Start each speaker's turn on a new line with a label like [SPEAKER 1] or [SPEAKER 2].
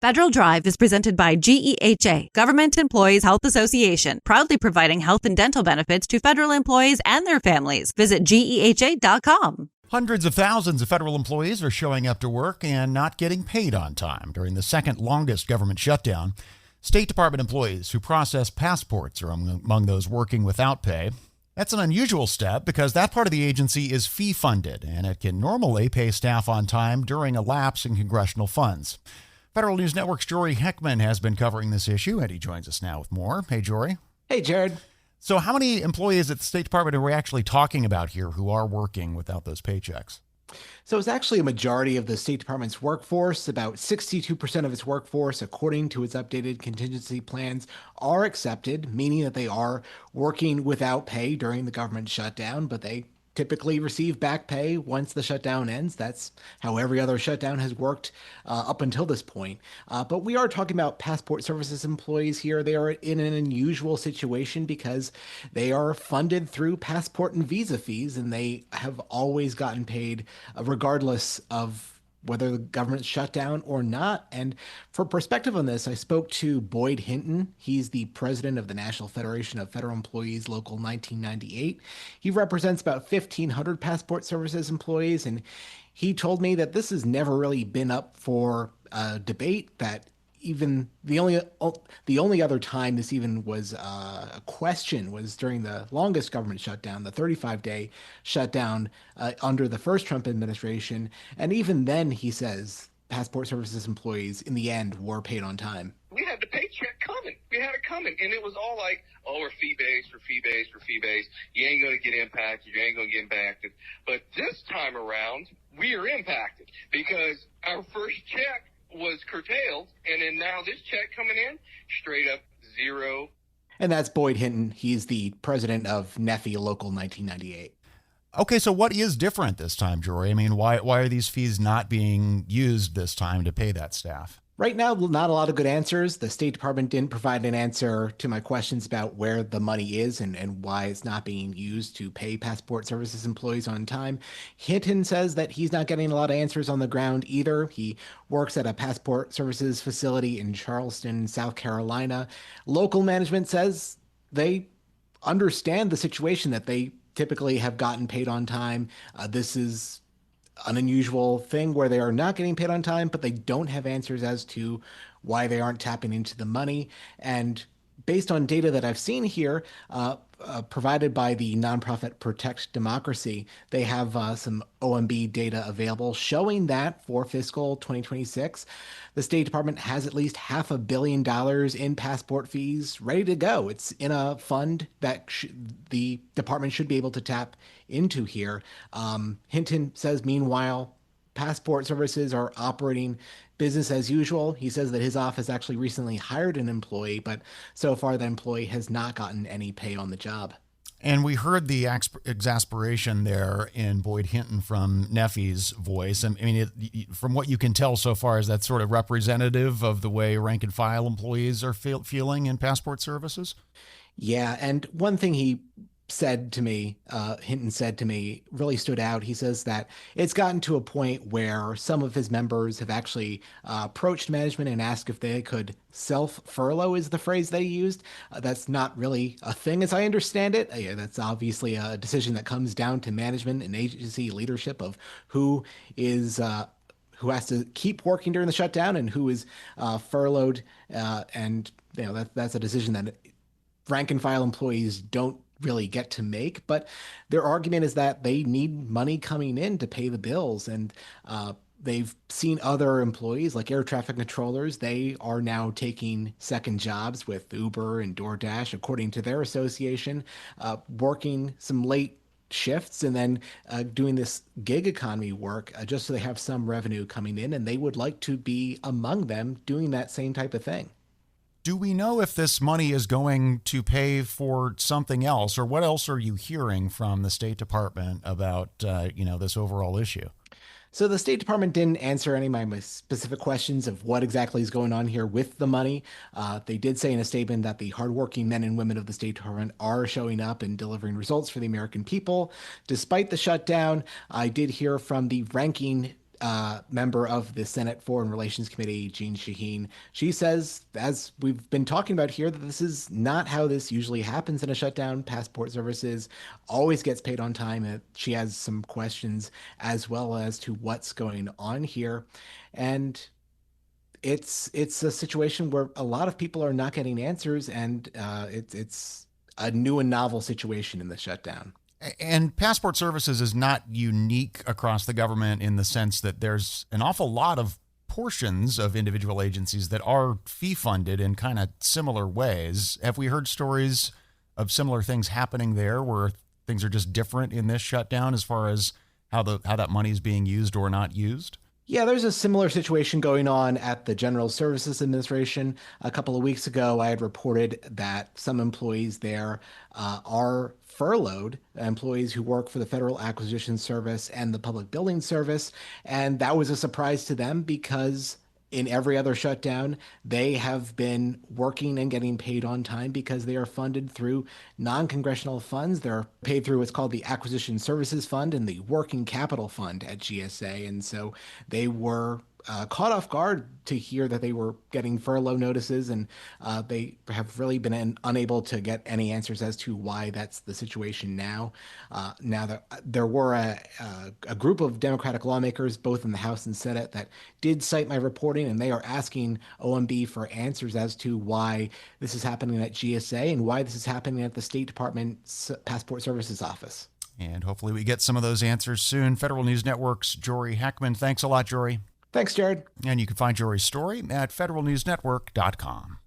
[SPEAKER 1] Federal Drive is presented by GEHA, Government Employees Health Association, proudly providing health and dental benefits to federal employees and their families. Visit GEHA.com.
[SPEAKER 2] Hundreds of thousands of federal employees are showing up to work and not getting paid on time during the second longest government shutdown. State Department employees who process passports are among those working without pay. That's an unusual step because that part of the agency is fee-funded, and it can normally pay staff on time during a lapse in congressional funds. Federal News Network's Jory Heckman has been covering this issue, and he joins us now with more. Hey, Jory.
[SPEAKER 3] Hey, Jared.
[SPEAKER 2] So how many employees at the State Department are we actually talking about here who are working without those paychecks?
[SPEAKER 3] So it's actually a majority of the State Department's workforce. About 62% of its workforce, according to its updated contingency plans, are accepted, meaning that they are working without pay during the government shutdown, but they typically receive back pay once the shutdown ends. That's how every other shutdown has worked up until this point. But we are talking about passport services employees here. They are in an unusual situation because they are funded through passport and visa fees, and they have always gotten paid regardless of whether the government's shut down or not. And for perspective on this, I spoke to Boyd Hinton. He's the president of the National Federation of Federal Employees, Local 1998. He represents about 1,500 passport services employees, and he told me that this has never really been up for debate, that even the only other time this even was a question was during the longest government shutdown, the 35-day shutdown under the first Trump administration. And even then, he says, passport services employees in the end were paid on time.
[SPEAKER 4] We had the paycheck coming. We had it coming. And it was all like, oh, we're fee-based, we're fee-based, we're fee-based. You ain't going to get impacted. You ain't going to get impacted. But this time around, we are impacted because our first check was curtailed, and then now this check coming in, straight up zero.
[SPEAKER 3] And that's Boyd Hinton. He's the president of NEFI Local 1998.
[SPEAKER 2] Okay, so what is different this time, Jory? I mean, why are these fees not being used this time to pay that staff?
[SPEAKER 3] Right now, not a lot of good answers. The State Department didn't provide an answer to my questions about where the money is and why it's not being used to pay passport services employees on time. Hinton says that he's not getting a lot of answers on the ground either. He works at a passport services facility in Charleston, South Carolina. Local management says they understand the situation, that they typically have gotten paid on time. This is an unusual thing where they are not getting paid on time, but they don't have answers as to why they aren't tapping into the money. And based on data that I've seen here, provided by the nonprofit Protect Democracy, they have some OMB data available showing that for fiscal 2026, the State Department has at least $500 million in passport fees ready to go. It's in a fund that the department should be able to tap into here. Hinton says, meanwhile, passport services are operating business as usual. He says that his office actually recently hired an employee, but so far the employee has not gotten any pay on the job.
[SPEAKER 2] And we heard the exasperation there in Boyd Hinton from NEFI's voice. I mean, from what you can tell so far, is that sort of representative of the way rank and file employees are feeling in passport services?
[SPEAKER 3] Yeah, and one thing Hinton said to me, really stood out. He says that it's gotten to a point where some of his members have actually approached management and asked if they could self-furlough, is the phrase they used. That's not really a thing as I understand it. That's obviously a decision that comes down to management and agency leadership of who has to keep working during the shutdown and who is furloughed. And that's a decision that rank and file employees don't really get to make, but their argument is that they need money coming in to pay the bills. And they've seen other employees like air traffic controllers. They are now taking second jobs with Uber and DoorDash, according to their association, working some late shifts and then doing this gig economy work just so they have some revenue coming in. And they would like to be among them doing that same type of thing.
[SPEAKER 2] Do we know if this money is going to pay for something else, or what else are you hearing from the State Department about, this overall issue?
[SPEAKER 3] So the State Department didn't answer any of my specific questions of what exactly is going on here with the money. They did say in a statement that the hardworking men and women of the State Department are showing up and delivering results for the American people. Despite the shutdown, I did hear from the ranking member of the Senate Foreign Relations Committee, Jean Shaheen, she says, as we've been talking about here, that this is not how this usually happens in a shutdown. Passport services always gets paid on time. And she has some questions as well as to what's going on here. And it's a situation where a lot of people are not getting answers, and it's a new and novel situation in the shutdown.
[SPEAKER 2] And passport services is not unique across the government in the sense that there's an awful lot of portions of individual agencies that are fee funded in kind of similar ways. Have we heard stories of similar things happening there where things are just different in this shutdown as far as how that money is being used or not used?
[SPEAKER 3] Yeah, there's a similar situation going on at the General Services Administration. A couple of weeks ago, I had reported that some employees there are furloughed, employees who work for the Federal Acquisition Service and the Public Building Service. And that was a surprise to them because in every other shutdown, they have been working and getting paid on time because they are funded through non-congressional funds. They're paid through what's called the Acquisition Services Fund and the Working Capital Fund at GSA. And so they were caught off guard to hear that they were getting furlough notices, and they have really been unable to get any answers as to why that's the situation now. Now that there were a group of Democratic lawmakers, both in the House and Senate, that did cite my reporting, and they are asking OMB for answers as to why this is happening at GSA and why this is happening at the State Department Passport Services Office.
[SPEAKER 2] And hopefully we get some of those answers soon. Federal News Network's Jory Heckman. Thanks a lot, Jory.
[SPEAKER 3] Thanks, Jared.
[SPEAKER 2] And you can find Jory's story at federalnewsnetwork.com.